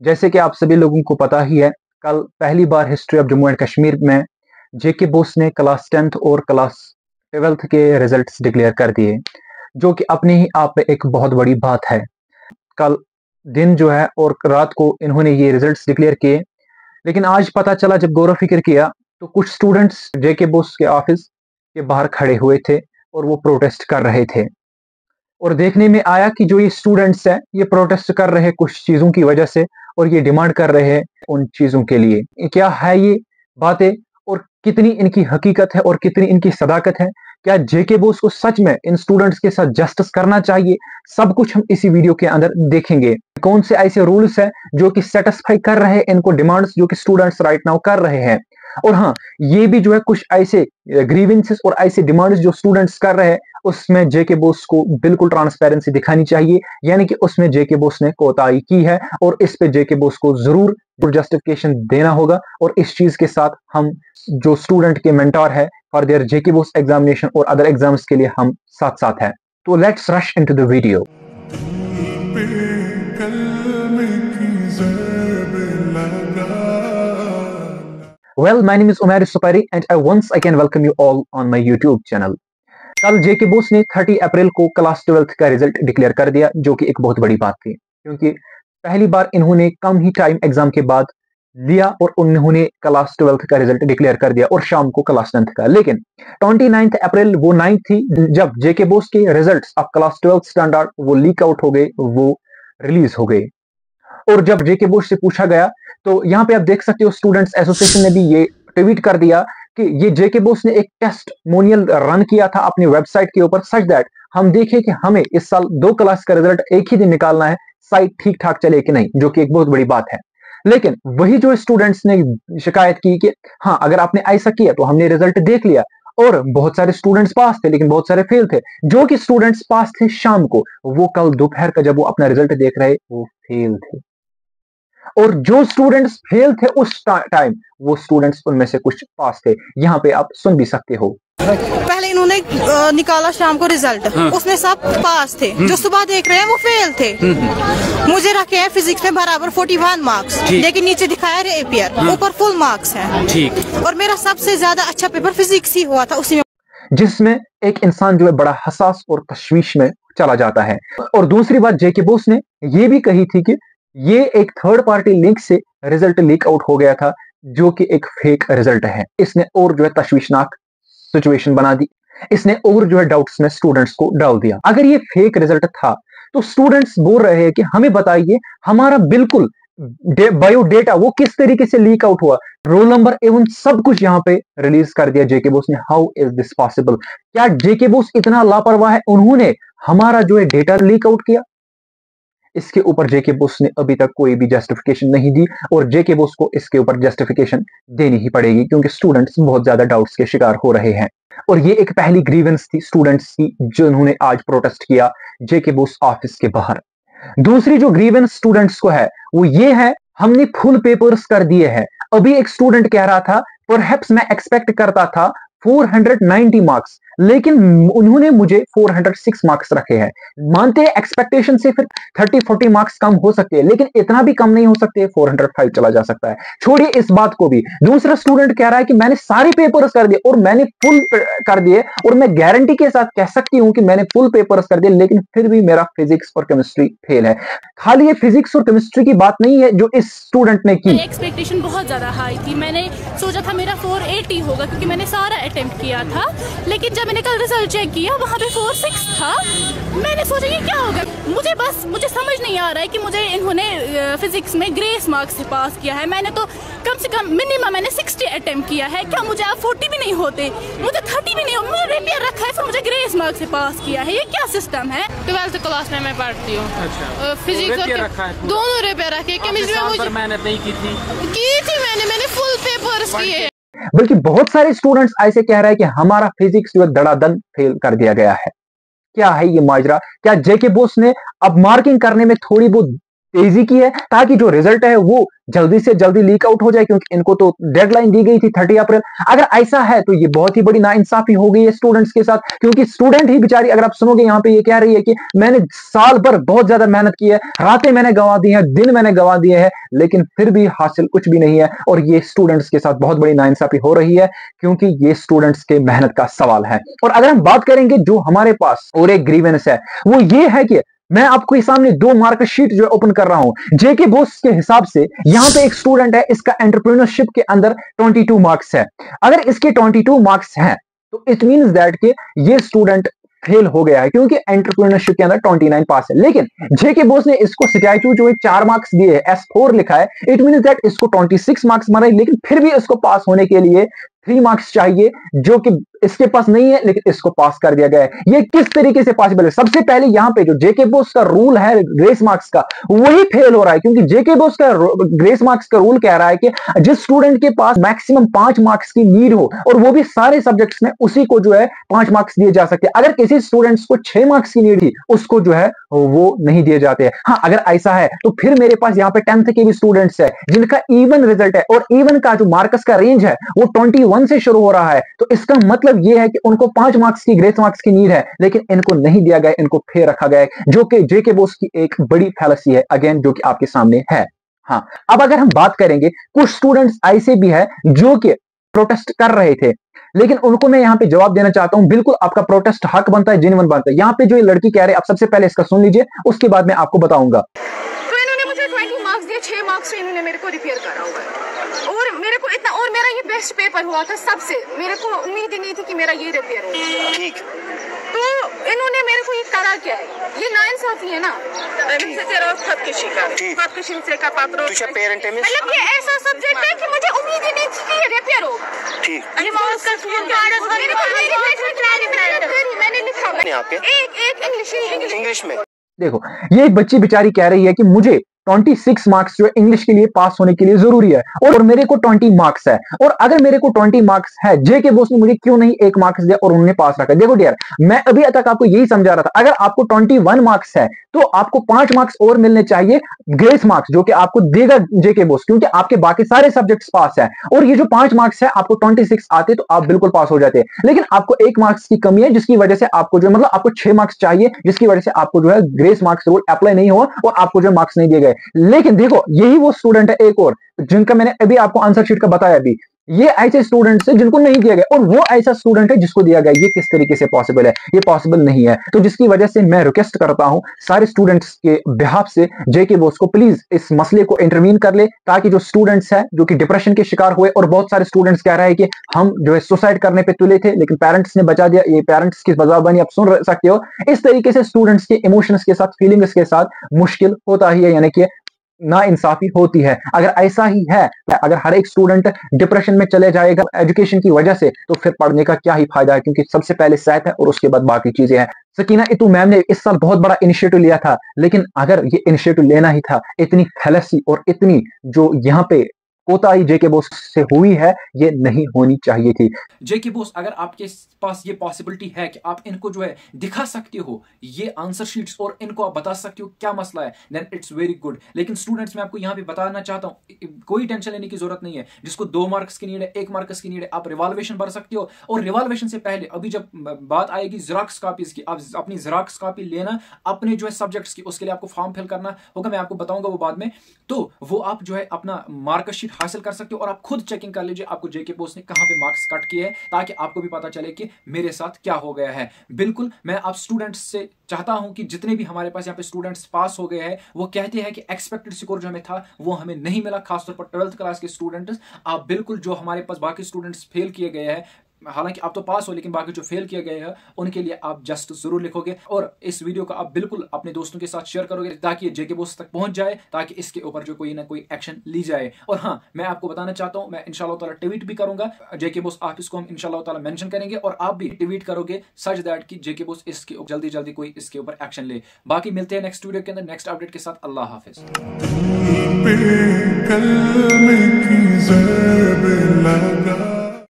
जैसे कि आप सभी लोगों को पता ही है, कल पहली बार history of Jammu and Kashmir में जेके बोस ने क्लास 10th और क्लास 12th के रिजल्ट्स डिक्लेयर कर दिए, जो कि अपने ही आप में एक बहुत बड़ी बात है। कल दिन जो है और रात को इन्होंने ये रिजल्ट्स डिक्लेयर किए, लेकिन आज पता चला जब गौर फिक्र किया तो कुछ स्टूडेंट्स जेके बोस के ऑफिस के बाहर खड़े हुए थे और वो प्रोटेस्ट कर रहे थे। और देखने में आया कि जो ये स्टूडेंट्स हैं ये प्रोटेस्ट कर रहे हैं कुछ चीजों की वजह से, और ये डिमांड कर रहे हैं उन चीजों के लिए। क्या है ये बातें और कितनी इनकी हकीकत है और कितनी इनकी सदाकत है? क्या जेके बोस को सच में इन स्टूडेंट्स के साथ जस्टिस करना चाहिए? सब कुछ हम इसी वीडियो के अंदर देखेंगे। कौन से ऐसे रूल्स हैं जो कि सेटिस्फाई कर रहे हैं इनको डिमांड्स जो कि स्टूडेंट्स राइट नाउ कर रहे हैं। और हाँ, ये भी जो है कुछ ऐसे ग्रीवेंसेस और ऐसे डिमांड्स जो स्टूडेंट्स कर रहे हैं उसमें जेके बोस को बिल्कुल ट्रांसपेरेंसी दिखानी चाहिए, यानी कि उसमें जेके बोस ने कोताही की है और इस पे जेके बोस को जरूर जस्टिफिकेशन देना होगा। और इस चीज के साथ हम जो स्टूडेंट के मेंटर है for their JK Bose examination और अदर एग्जाम्स के लिए हम साथ साथ है। तो let's rush into the video. Well, my name is Umair Supari and I once again welcome you all on my YouTube channel. कल जेके बोस ने 30 अप्रैल को क्लास 12th का रिजल्ट डिक्लेयर कर दिया, जो कि एक बहुत बड़ी बात थी, क्योंकि पहली बार इन्होंने कम ही टाइम एग्जाम के बाद लिया और उन्होंने क्लास 12th का रिजल्ट डिक्लेयर कर दिया और शाम को क्लास 10th का। लेकिन 29 अप्रैल वो नाइट थी जब जेके बोस के results of class 12th standard वो लीक आउट हो गए, वो रिलीज हो गए। और जब जेके बोस से पूछा गया तो यहाँ पे आप देख सकते हो स्टूडेंट्स एसोसिएशन ने भी ये ट्वीट कर दिया कि ये जेके बोस ने एक टेस्टमोनियल रन किया था अपनी वेबसाइट के ऊपर, सच दैट हम देखें कि हमें इस साल 2 क्लास का रिजल्ट एक ही दिन निकालना है, साइट ठीक ठाक चले कि नहीं, जो कि एक बहुत बड़ी बात है। लेकिन वही जो स्टूडेंट्स ने शिकायत की कि हाँ अगर आपने ऐसा किया तो हमने रिजल्ट देख लिया, और बहुत सारे स्टूडेंट्स पास थे लेकिन बहुत सारे फेल थे। जो कि स्टूडेंट्स पास थे शाम को, वो कल दोपहर का जब वो अपना रिजल्ट देख रहे वो फेल थे, और जो स्टूडेंट्स फेल थे उस टाइम वो स्टूडेंट्स उनमें से कुछ पास थे। यहाँ पे आप सुन भी सकते हो। पहले इन्होंने निकाला शाम को रिजल्ट, उसमें सब पास थे, जो सुबह देख रहे हैं वो फेल थे। मुझे रखे हैं फिजिक्स में बराबर 41 मार्क्स, लेकिन नीचे दिखाया एपीआर, ऊपर फुल मार्क्स हैं। ठीक। और मेरा सबसे ज्यादा अच्छा पेपर फिजिक्स ही हुआ था उसी में, जिसमें एक इंसान जो है बड़ा हसास और तशवीश में चला जाता है। और दूसरी बात जेके बोस ने ये भी कही थी कि ये एक थर्ड पार्टी लिंक से रिजल्ट लीक आउट हो गया था, जो कि एक फेक रिजल्ट है। इसने और जो है तशवीशनाक सिचुएशन बना दी, इसने और जो है डाउट्स में स्टूडेंट्स को डाल दिया। अगर ये फेक रिजल्ट था तो स्टूडेंट्स बोल रहे हैं कि हमें बताइए हमारा बिल्कुल बायोडेटा वो किस तरीके से लीक आउट हुआ, रोल नंबर एवं सब कुछ यहाँ पे रिलीज कर दिया जेके बोस ने। How is this possible? क्या जेके बोस इतना लापरवाह है, उन्होंने हमारा जो है डेटा लीक आउट किया? इसके ऊपर जेके बोस ने अभी तक कोई भी जस्टिफिकेशन नहीं दी, और जेके बोस को इसके ऊपर जस्टिफिकेशन देनी ही पड़ेगी, क्योंकि स्टूडेंट्स बहुत ज्यादा डाउट्स के शिकार हो रहे हैं। और ये एक पहली ग्रीवेंस थी स्टूडेंट्स की जो उन्होंने आज प्रोटेस्ट किया जेके बोस ऑफिस के बाहर। दूसरी जो ग्रीवेंस स्टूडेंट्स को है वो ये है, हमने फुल पेपर्स कर दिए हैं। अभी एक स्टूडेंट कह रहा था परहैप्स मैं एक्सपेक्ट करता था 490 मार्क्स, लेकिन उन्होंने मुझे 406 मार्क्स रखे हैं। मानते हैं एक्सपेक्टेशन से फिर 30-40 मार्क्स कम हो सकते हैं, लेकिन इतना भी कम नहीं हो सकते, 405 चला जा सकता है। छोड़िए इस बात को भी। दूसरा स्टूडेंट कह रहा है कि मैंने सारे पेपर्स कर दिए और मैंने फुल कर दिए, और मैं गारंटी के साथ कह सकती हूं कि मैंने फुल पेपर्स कर दिए, लेकिन फिर भी मेरा फिजिक्स और केमिस्ट्री फेल है। खाली ये फिजिक्स और केमिस्ट्री की बात नहीं है जो इस स्टूडेंट ने की। एक्सपेक्टेशन बहुत ज्यादा हाई थी, मैंने सोचा था मेरा 480 होगा क्योंकि मैंने सारा अटेम्प्ट किया था, लेकिन जब मैंने कल रिजल्ट चेक किया वहाँ पे 46 था। मैंने सोचा ये क्या होगा, मुझे समझ नहीं आ रहा है कि मुझे इन्होंने फिजिक्स में ग्रेस मार्क्स से पास किया है। मैंने तो कम से कम मिनिमम मैंने 60 अटेम्प्ट किया है, क्या मुझे आप 40 भी नहीं होते, मुझे 30 भी नहीं हो, मुझे रेपियर रखा है फिर मुझे ग्रेस मार्क्स से पास किया है, ये क्या सिस्टम है? 12th क्लास में मैं पढ़ती हूँ। अच्छा। फिजिक्स और दोनों रेपियर रखे, केमिस्ट्री में मुझे मेहनत नहीं की थी मैंने फुल पेपर्स किए। बल्कि बहुत सारे स्टूडेंट्स ऐसे कह रहे हैं कि हमारा फिजिक्स जो धड़ाधड़ फेल कर दिया गया है। क्या है ये माजरा? क्या जेके बोस ने अब मार्किंग करने में थोड़ी बहुत तेजी की है ताकि जो रिजल्ट है वो जल्दी से जल्दी लीक आउट हो जाए, क्योंकि इनको तो डेडलाइन दी गई थी 30 अप्रैल। अगर ऐसा है तो ये बहुत ही बड़ी नाइंसाफी हो गई है स्टूडेंट्स के साथ, क्योंकि स्टूडेंट ही बेचारी, अगर आप सुनोगे यहाँ पे ये कह रही है कि मैंने साल भर बहुत ज्यादा मेहनत की है, रातें मैंने गंवा दी है, दिन मैंने गंवा दिए हैं, लेकिन फिर भी हासिल कुछ भी नहीं है। और ये स्टूडेंट्स के साथ बहुत बड़ी नाइंसाफी हो रही है, क्योंकि ये स्टूडेंट्स के मेहनत का सवाल है। और अगर हम बात करेंगे जो हमारे पास और एक ग्रीवेंस है, वो ये है कि मैं आपको इस सामने 2 मार्कशीट जो ओपन कर रहा हूं जेके बोस के हिसाब से। यहां पे एक स्टूडेंट है, इसका एंटरप्रेन्योरशिप के अंदर 22 मार्क्स है। अगर इसके 22 मार्क्स हैं तो इट मींस दैट कि ये स्टूडेंट फेल हो गया है, क्योंकि एंटरप्रेन्योरशिप के अंदर 29 पास है। लेकिन जेके बोस ने इसको स्टैट्यू जो है 4 मार्क्स दिए है, S4 लिखा है, इट मींस दैट इसको 26 मार्क्स मारा है, लेकिन फिर भी इसको पास होने के लिए 3 मार्क्स चाहिए, जो कि इसके पास नहीं है, लेकिन इसको पास कर दिया गया है। ये किस तरीके से पॉसिबल है? सबसे पहले यहां पे जो जेके बोस का रूल है ग्रेस मार्क्स का, वही फेल हो रहा है, क्योंकि जेके बोस का ग्रेस मार्क्स का रूल कह रहा है कि जिस स्टूडेंट के पास मैक्सिमम 5 मार्क्स की नीड हो, और वो भी सारे सब्जेक्ट्स में, उसी को जो है 5 मार्क्स दिए जा सकते हैं। अगर किसी स्टूडेंट्स को 6 मार्क्स की नीड थी, उसको जो है वो नहीं दिए जाते हैं। हाँ, अगर ऐसा है तो फिर मेरे पास यहाँ पे 10th के भी स्टूडेंट्स है जिनका इवन रिजल्ट है, और इवन का जो मार्क्स का रेंज है वो 21 से शुरू हो रहा है। तो इसका मतलब यह है कि उनको 5 मार्क्स की ग्रेस मार्क्स की नीड है, लेकिन इनको नहीं दिया गया, इनको फेल रखा गया है, जो कि जेके बोस की एक बड़ी फैलेसी है, अगेन, जो कि आपके सामने है। हाँ, अब अगर हम बात करेंगे, कुछ स्टूडेंट्स ऐसे भी है जो कि प्रोटेस्ट कर रहे थे, लेकिन उनको मैं यहां पे जवाब देना चाहता हूं, बिल्कुल आपका प्रोटेस्ट हक बनता है, जेन्युइन बनता है। यहां पे जो ये लड़की कह रही है, आप सबसे पहले इसका सुन लीजिए, उसके बाद मैं आपको बताऊंगा। तो इन्होंने मुझे 20 मार्क्स दिए, 6 मार्क्स से इन्होंने मेरे को रिपेयर करा हुआ है, और मेरे को इतना, और मेरा ये बेस्ट पेपर हुआ था सबसे, मेरे को उम्मीद ही नहीं थी कि मेरा ये रिपेयर होगा। ठीक, तो इन्होंने मेरे को ये करा क्या है? ये नाइंसाफी है ना। मतलब ये ऐसा सब्जेक्ट है कि मुझे उम्मीद ही नहीं थी कि ये रिपेयर होगा। ठीक, मैंने लिखा एक इंग्लिश में। देखो, ये एक बच्ची बेचारी कह रही है कि मुझे 26 मार्क्स जो है इंग्लिश के लिए पास होने के लिए जरूरी है, और मेरे को 20 मार्क्स है। और अगर मेरे को 20 मार्क्स है, जेके बोस ने मुझे क्यों नहीं 1 मार्क्स दिया और उन्होंने पास रखा? देखो डियर, मैं अभी तक आपको यही समझा रहा था, अगर आपको 21 मार्क्स है तो आपको 5 मार्क्स और मिलने चाहिए ग्रेस मार्क्स, जो कि आपको देगा जेके बोस, क्योंकि आपके बाकी सारे सब्जेक्ट्स पास है। और ये जो 5 मार्क्स है, आपको 26 आते तो आप बिल्कुल पास हो जाते, लेकिन आपको 1 मार्क्स की कमी है, जिसकी वजह से आपको जो, मतलब आपको 6 मार्क्स चाहिए, जिसकी वजह से आपको जो है ग्रेस मार्क्स रूल अप्लाई नहीं हुआ और आपको जो मार्क्स नहीं दिए गए। लेकिन देखो, यही वो स्टूडेंट है एक और, जिनका मैंने अभी आपको आंसर शीट का बताया अभी, ये ऐसे स्टूडेंट्स हैं जिनको नहीं दिया गया, और वो ऐसा स्टूडेंट है जिसको दिया गया। ये किस तरीके से पॉसिबल है? ये पॉसिबल नहीं है। तो जिसकी वजह से मैं रिक्वेस्ट करता हूं सारे स्टूडेंट्स के बिहाफ से, जेके बोस को प्लीज इस मसले को इंटरवीन कर ले, ताकि जो स्टूडेंट्स हैं जो कि डिप्रेशन के शिकार हुए, और बहुत सारे स्टूडेंट्स कह रहे हैं कि हम जो है सुसाइड करने पे तुले थे, लेकिन पेरेंट्स ने बचा दिया। ये पेरेंट्स की बजाबनी आप सुन सकते हो। इस तरीके से स्टूडेंट्स के इमोशंस के साथ, फीलिंग्स के साथ मुश्किल होता ही है, यानी कि ना इंसाफी होती है। अगर ऐसा ही है, अगर हर एक स्टूडेंट डिप्रेशन में चले जाएगा एजुकेशन की वजह से, तो फिर पढ़ने का क्या ही फायदा है? क्योंकि सबसे पहले सेहत है और उसके बाद बाकी चीजें हैं। सकीना इतू मैम ने इस साल बहुत बड़ा इनिशिएटिव लिया था, लेकिन अगर ये इनिशिएटिव लेना ही था, इतनी फैलेसी और इतनी जो यहाँ पे कोताही जेके बोस से हुई है, ये नहीं होनी चाहिए थी। जेके बोस, अगर आपके पास ये पॉसिबिलिटी है कि आप इनको जो है दिखा सकते हो ये आंसर शीट्स, और इनको आप बता सकते हो क्या मसला है, देन इट्स वेरी गुड। लेकिन स्टूडेंट्स, मैं आपको यहाँ पे बताना चाहता हूँ, कोई टेंशन लेने की जरूरत नहीं है। जिसको 2 मार्क्स की नीड है, 1 मार्क्स की नीड है, आप रिवॉल्वेशन भर सकते हो। और रिवॉल्वेशन से पहले, अभी जब बात आएगी जेरॉक्स कॉपीज की, आप अपनी जेरॉक्स कॉपी लेना अपने जो है सब्जेक्ट्स की, उसके लिए आपको फॉर्म फिल करना होगा, मैं आपको बताऊंगा वो बाद में। तो वो आप जो है अपना मार्कशीट हासिल कर सकते हो, और आप खुद चेकिंग कर लीजिए आपको जेके बोस ने कहां पे मार्क्स कट किए हैं, ताकि आपको भी पता चले कि मेरे साथ क्या हो गया है। बिल्कुल, मैं आप स्टूडेंट्स से चाहता हूं कि जितने भी हमारे पास यहाँ पे स्टूडेंट्स पास हो गए हैं, वो कहते हैं कि एक्सपेक्टेड स्कोर जो हमें था वो हमें नहीं मिला, खासतौर पर 12th क्लास के स्टूडेंट्स। आप बिल्कुल, जो हमारे पास बाकी स्टूडेंट्स फेल किए गए हैं, हालांकि आप तो पास हो, लेकिन बाकी जो फेल किए गए हैं उनके लिए आप जस्ट जरूर लिखोगे, और इस वीडियो को आप बिल्कुल अपने दोस्तों के साथ शेयर करोगे, ताकि ये जेके बोस तक पहुंच जाए, ताकि इसके ऊपर जो कोई ना कोई एक्शन ली जाए। और हाँ, मैं आपको बताना चाहता हूं, मैं इंशाल्लाह ताला ट्वीट भी करूंगा जेके बोस ऑफिस को, हम इंशाल्लाह ताला मेंशन करेंगे, और आप भी ट्वीट करोगे सच दैट कि जेके बोस इसके जल्दी जल्दी कोई इसके ऊपर एक्शन ले। बाकी मिलते हैं नेक्स्ट वीडियो के अंदर, नेक्स्ट अपडेट के साथ। अल्लाह हाफिज।